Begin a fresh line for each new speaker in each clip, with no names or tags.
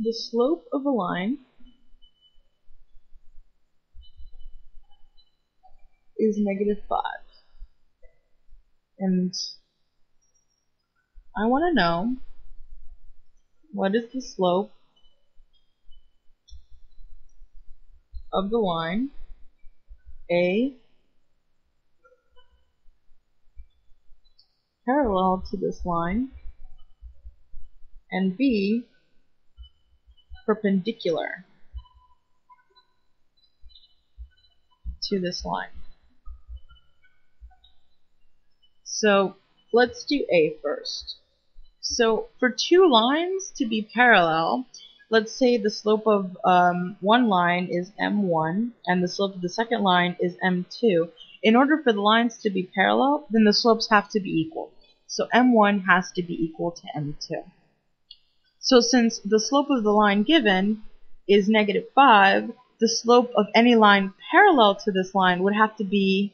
the slope of a line is -5. And I want to know, what is the slope of the line A parallel to this line and B perpendicular to this line. So let's do A first. So for two lines to be parallel, let's say the slope of one line is m1 and the slope of the second line is m2. In order for the lines to be parallel, then the slopes have to be equal. So m1 has to be equal to m2. So since the slope of the line given is -5, the slope of any line parallel to this line would have to be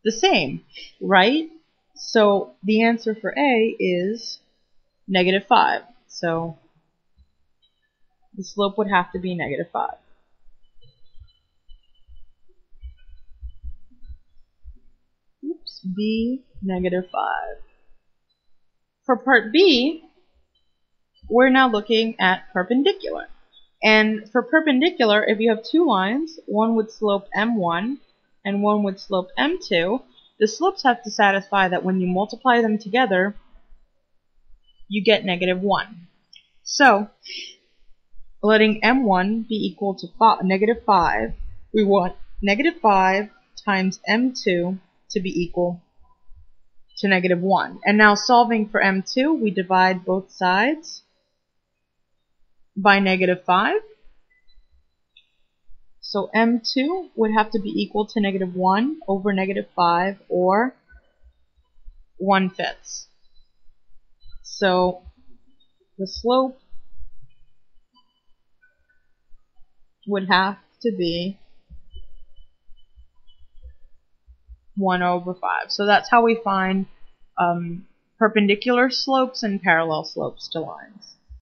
the same, right? So the answer for A is -5. So the slope would have to be -5. Oops, B, -5. For part B, we're now looking at perpendicular. And for perpendicular, if you have two lines, one with slope m1 and one with slope m2, the slopes have to satisfy that when you multiply them together, you get -1. So, letting m1 be equal to -5, we want -5 times m2 to be equal to -1. And now solving for m2, we divide both sides by -5. So m2 would have to be equal to -1 over -5, or 1/5. So the slope would have to be 1/5. So that's how we find perpendicular slopes and parallel slopes to lines.